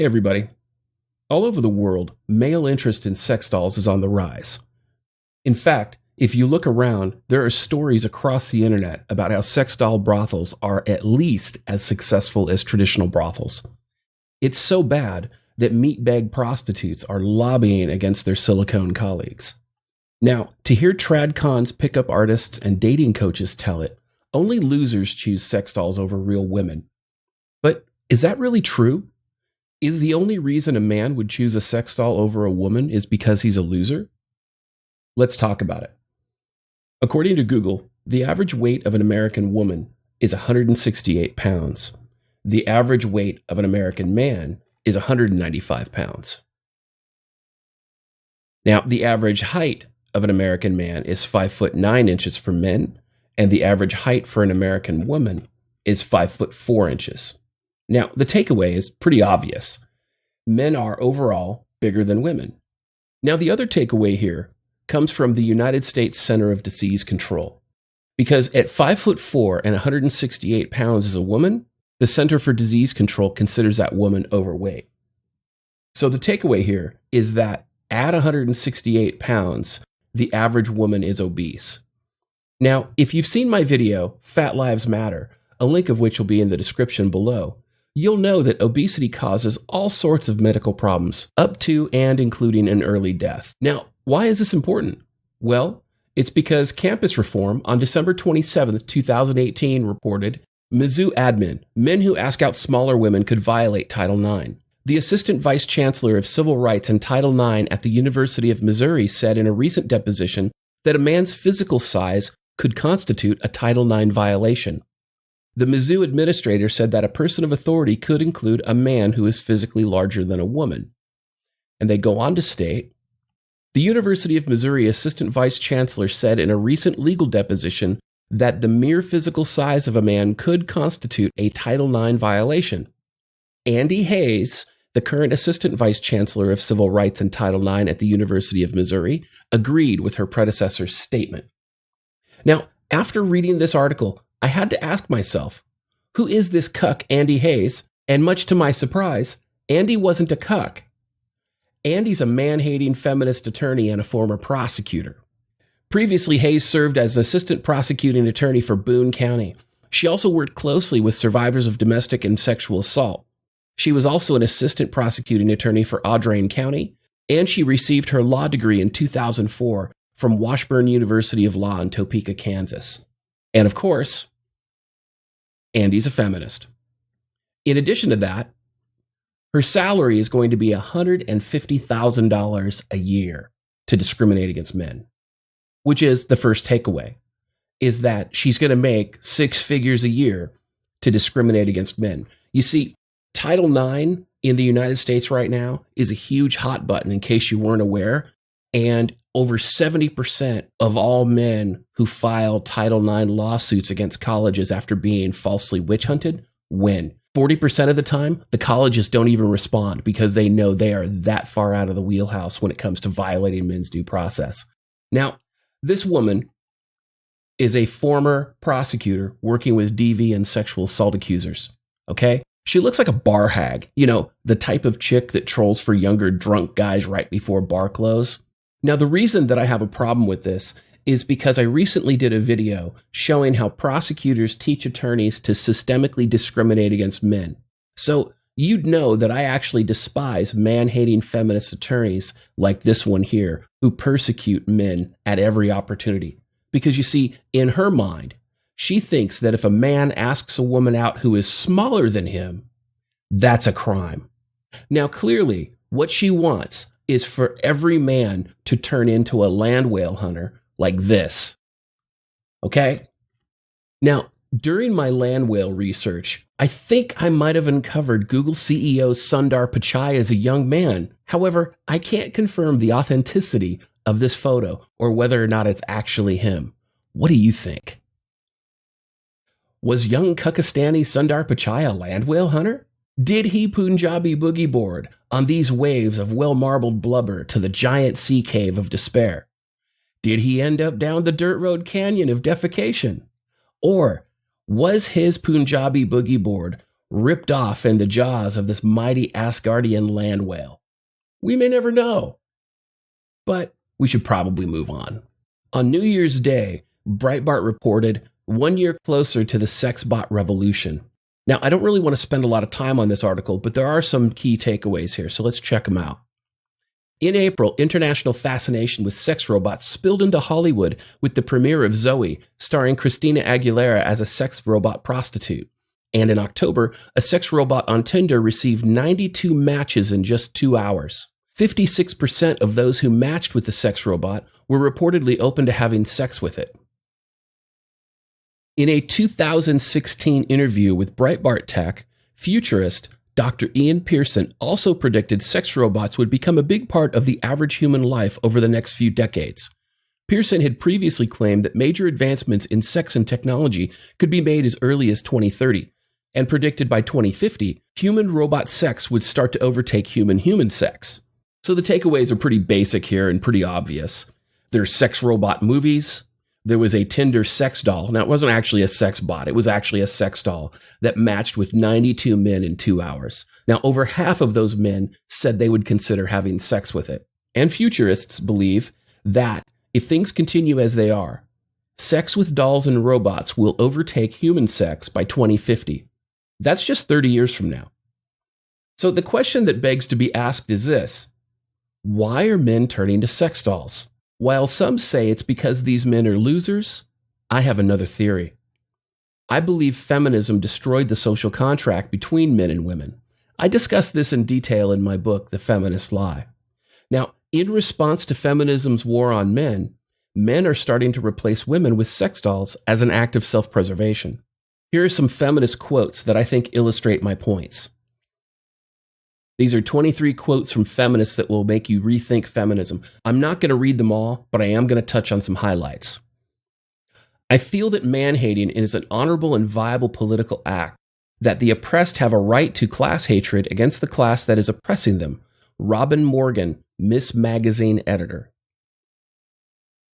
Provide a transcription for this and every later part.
Hey everybody. All over the world, male interest in sex dolls is on the rise. In fact, if you look around, there are stories across the internet about how sex doll brothels are at least as successful as traditional brothels. It's so bad that meatbag prostitutes are lobbying against their silicone colleagues. Now, to hear tradcons, pickup artists, and dating coaches tell it, only losers choose sex dolls over real women. But is that really true? Is the only reason a man would choose a sex doll over a woman is because he's a loser? Let's talk about it. According to Google, the average weight of an American woman is 168 pounds. The average weight of an American man is 195 pounds. Now, the average height of an American man is 5'9" for men, and the average height for an American woman is 5'4". Now, the takeaway is pretty obvious. Men are overall bigger than women. Now, the other takeaway here comes from the United States Center of Disease Control. Because at 5'4" and 168 pounds as a woman, the Center for Disease Control considers that woman overweight. So the takeaway here is that at 168 pounds, the average woman is obese. Now, if you've seen my video, Fat Lives Matter, a link of which will be in the description below, you'll know that obesity causes all sorts of medical problems, up to and including an early death. Now, why is this important? Well, it's because Campus Reform on December 27, 2018 reported, Mizzou admin, men who ask out smaller women could violate Title IX. The Assistant Vice Chancellor of Civil Rights and Title IX at the University of Missouri said in a recent deposition that a man's physical size could constitute a Title IX violation. The Mizzou administrator said that a person of authority could include a man who is physically larger than a woman. And they go on to state, the University of Missouri Assistant Vice Chancellor said in a recent legal deposition that the mere physical size of a man could constitute a Title IX violation. Andy Hayes, the current Assistant Vice Chancellor of Civil Rights and Title IX at the University of Missouri, agreed with her predecessor's statement. Now, after reading this article, I had to ask myself, who is this cuck Andy Hayes? And much to my surprise, Andy wasn't a cuck. Andy's a man-hating feminist attorney and a former prosecutor. Previously, Hayes served as assistant prosecuting attorney for Boone County. She also worked closely with survivors of domestic and sexual assault. She was also an assistant prosecuting attorney for Audrain County, and she received her law degree in 2004 from Washburn University of Law in Topeka, Kansas. And of course, Andy's a feminist. In addition to that, her salary is going to be $150,000 a year to discriminate against men, which is the first takeaway, is that she's going to make 6 figures a year to discriminate against men. You see, Title IX in the United States right now is a huge hot button, in case you weren't aware, and over 70% of all men who file Title IX lawsuits against colleges after being falsely witch hunted win. 40% of the time, the colleges don't even respond because they know they are that far out of the wheelhouse when it comes to violating men's due process. Now, this woman is a former prosecutor working with DV and sexual assault accusers, okay? She looks like a bar hag, you know, the type of chick that trolls for younger drunk guys right before bar close. Now, the reason that I have a problem with this is because I recently did a video showing how prosecutors teach attorneys to systemically discriminate against men. So you'd know that I actually despise man-hating feminist attorneys like this one here who persecute men at every opportunity. Because you see, in her mind, she thinks that if a man asks a woman out who is smaller than him, that's a crime. Now, clearly, what she wants is for every man to turn into a land whale hunter like this. Okay? Now, during my land whale research, I think I might have uncovered Google CEO Sundar Pichai as a young man. However, I can't confirm the authenticity of this photo or whether or not it's actually him. What do you think? Was young Kakistani Sundar Pichai a land whale hunter? Did he Punjabi boogie board on these waves of well-marbled blubber to the giant sea cave of despair? Did he end up down the dirt road canyon of defecation? Or was his Punjabi boogie board ripped off in the jaws of this mighty Asgardian land whale? We may never know, but we should probably move on. On New Year's Day, Breitbart reported 1 year closer to the sex bot revolution. Now, I don't really want to spend a lot of time on this article, but there are some key takeaways here, so let's check them out. In April, international fascination with sex robots spilled into Hollywood with the premiere of Zoe, starring Christina Aguilera as a sex robot prostitute. And in October, a sex robot on Tinder received 92 matches in just 2 hours. 56% of those who matched with the sex robot were reportedly open to having sex with it. In a 2016 interview with Breitbart Tech, futurist Dr. Ian Pearson also predicted sex robots would become a big part of the average human life over the next few decades. Pearson had previously claimed that major advancements in sex and technology could be made as early as 2030, and predicted by 2050, human-robot sex would start to overtake human-human sex. So the takeaways are pretty basic here and pretty obvious. There's sex robot movies. There was a Tinder sex doll. Now, it wasn't actually a sex bot. It was actually a sex doll that matched with 92 men in 2 hours. Now, over half of those men said they would consider having sex with it. And futurists believe that if things continue as they are, sex with dolls and robots will overtake human sex by 2050. That's just 30 years from now. So the question that begs to be asked is this: why are men turning to sex dolls? While some say it's because these men are losers, I have another theory. I believe feminism destroyed the social contract between men and women. I discuss this in detail in my book, The Feminist Lie. Now, in response to feminism's war on men, men are starting to replace women with sex dolls as an act of self-preservation. Here are some feminist quotes that I think illustrate my points. These are 23 quotes from feminists that will make you rethink feminism. I'm not going to read them all, but I am going to touch on some highlights. I feel that man-hating is an honorable and viable political act, that the oppressed have a right to class hatred against the class that is oppressing them. Robin Morgan, Miss Magazine editor.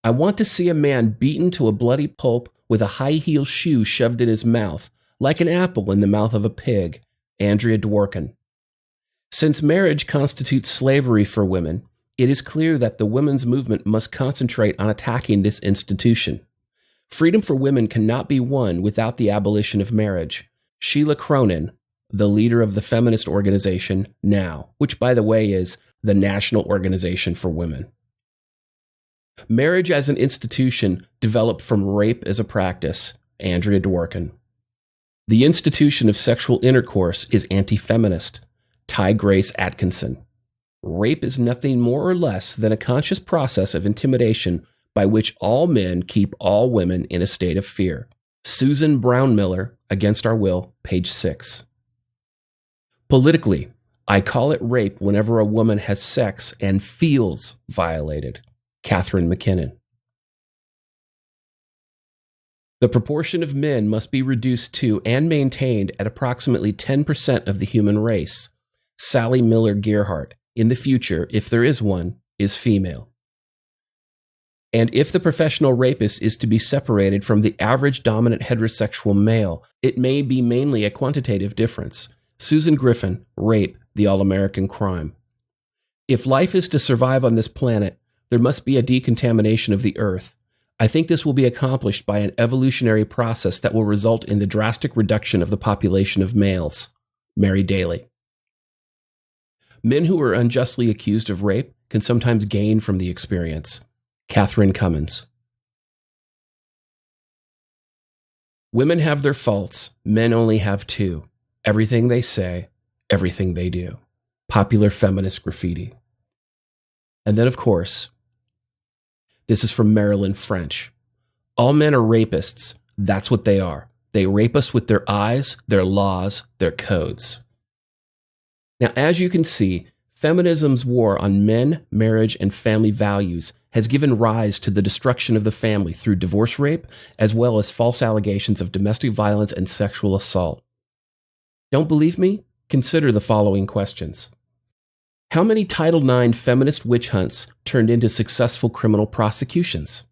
I want to see a man beaten to a bloody pulp with a high-heel shoe shoved in his mouth, like an apple in the mouth of a pig. Andrea Dworkin. Since marriage constitutes slavery for women, it is clear that the women's movement must concentrate on attacking this institution. Freedom for women cannot be won without the abolition of marriage. Sheila Cronin, the leader of the feminist organization NOW, which, by the way, is the National Organization for Women. Marriage as an institution developed from rape as a practice. Andrea Dworkin. The institution of sexual intercourse is anti-feminist. Ty Grace Atkinson. Rape is nothing more or less than a conscious process of intimidation by which all men keep all women in a state of fear. Susan Brownmiller, Against Our Will, page 6. Politically, I call it rape whenever a woman has sex and feels violated. Catherine McKinnon. The proportion of men must be reduced to and maintained at approximately 10% of the human race. Sally Miller Gearhart, in the future, if there is one, is female. And if the professional rapist is to be separated from the average dominant heterosexual male, it may be mainly a quantitative difference. Susan Griffin, Rape, the All-American Crime. If life is to survive on this planet, there must be a decontamination of the earth. I think this will be accomplished by an evolutionary process that will result in the drastic reduction of the population of males. Mary Daly. Men who are unjustly accused of rape can sometimes gain from the experience. Catherine Cummins. Women have their faults. Men only have two. Everything they say, everything they do. Popular feminist graffiti. And then, of course, this is from Marilyn French. All men are rapists. That's what they are. They rape us with their eyes, their laws, their codes. Now, as you can see, feminism's war on men, marriage, and family values has given rise to the destruction of the family through divorce rape, as well as false allegations of domestic violence and sexual assault. Don't believe me? Consider the following questions. How many Title IX feminist witch hunts turned into successful criminal prosecutions?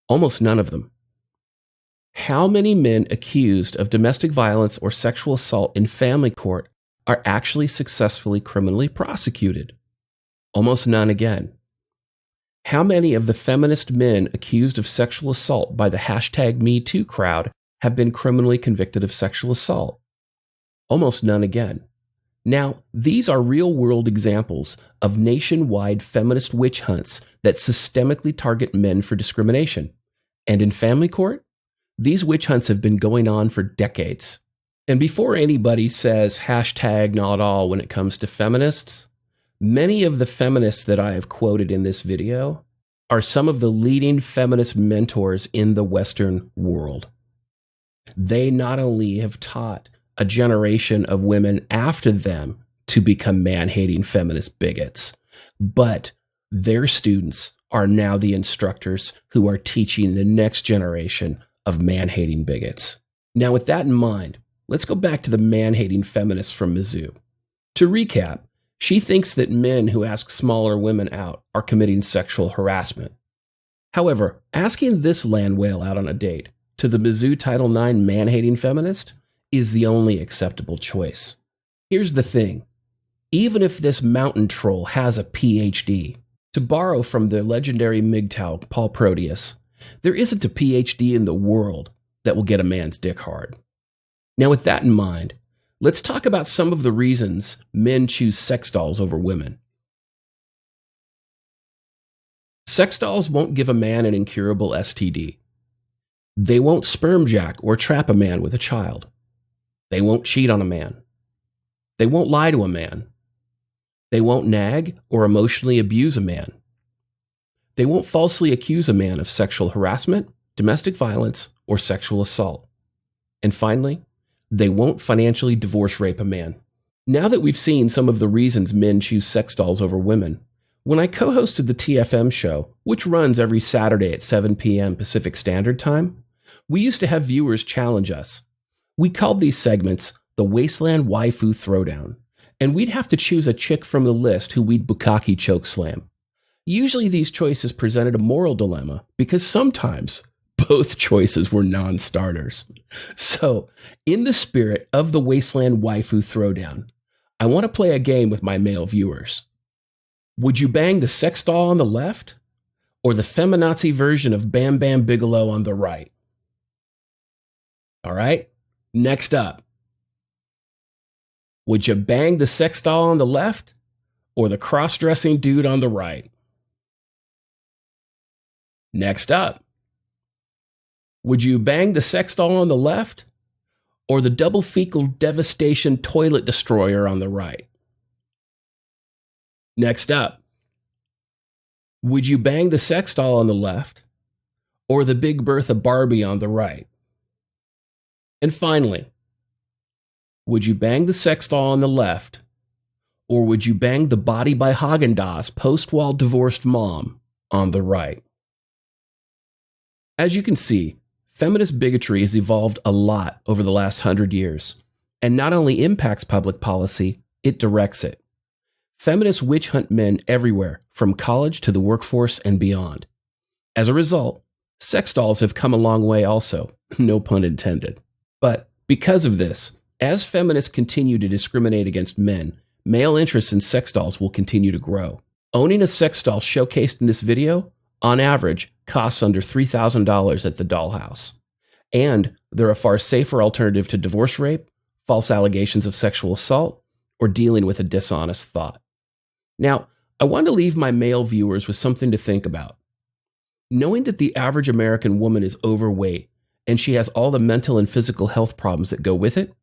Almost none of them. How many men accused of domestic violence or sexual assault in family court are actually successfully criminally prosecuted? Almost none again. How many of the feminist men accused of sexual assault by the #MeToo crowd have been criminally convicted of sexual assault? Almost none again. Now, these are real-world examples of nationwide feminist witch hunts that systemically target men for discrimination. And in family court, these witch hunts have been going on for decades. And before anybody says #not all when it comes to feminists, many of the feminists that I have quoted in this video are some of the leading feminist mentors in the Western world. They not only have taught a generation of women after them to become man-hating feminist bigots, but their students are now the instructors who are teaching the next generation of man-hating bigots. Now, with that in mind, let's go back to the man-hating feminist from Mizzou. To recap, she thinks that men who ask smaller women out are committing sexual harassment. However, asking this land whale out on a date to the Mizzou Title IX man-hating feminist is the only acceptable choice. Here's the thing. Even if this mountain troll has a PhD, to borrow from the legendary MGTOW Paul Proteus, there isn't a PhD in the world that will get a man's dick hard. Now, with that in mind, let's talk about some of the reasons men choose sex dolls over women. Sex dolls won't give a man an incurable STD. They won't sperm jack or trap a man with a child. They won't cheat on a man. They won't lie to a man. They won't nag or emotionally abuse a man. They won't falsely accuse a man of sexual harassment, domestic violence, or sexual assault. And finally, they won't financially divorce rape a man. Now that we've seen some of the reasons men choose sex dolls over women, when I co-hosted the TFM show, which runs every Saturday at 7 p.m. Pacific Standard Time, we used to have viewers challenge us. We called these segments the Wasteland Waifu Throwdown, and we'd have to choose a chick from the list who we'd bukkake chokeslam. Usually these choices presented a moral dilemma because sometimes both choices were non-starters. So, in the spirit of the Wasteland Waifu Throwdown, I want to play a game with my male viewers. Would you bang the sex doll on the left or the feminazi version of Bam Bam Bigelow on the right? All right, next up. Would you bang the sex doll on the left or the cross-dressing dude on the right? Next up. Would you bang the sex doll on the left or the double fecal devastation toilet destroyer on the right? Next up. Would you bang the sex doll on the left or the Big Bertha Barbie on the right? And finally, would you bang the sex doll on the left or would you bang the Body by Häagen-Dazs post-wall divorced mom on the right? As you can see, feminist bigotry has evolved a lot over the last 100 years, and not only impacts public policy, it directs it. Feminists witch hunt men everywhere, from college to the workforce and beyond. As a result, sex dolls have come a long way also, no pun intended. But because of this, as feminists continue to discriminate against men, male interest in sex dolls will continue to grow. Owning a sex doll showcased in this video, on average, costs under $3,000 at the dollhouse. And they're a far safer alternative to divorce rape, false allegations of sexual assault, or dealing with a dishonest thought. Now, I want to leave my male viewers with something to think about. Knowing that the average American woman is overweight and she has all the mental and physical health problems that go with it,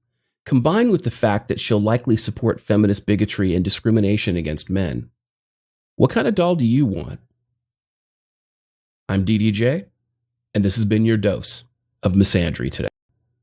combined with the fact that she'll likely support feminist bigotry and discrimination against men, what kind of doll do you want? I'm DDJ, and this has been your dose of Misandry today.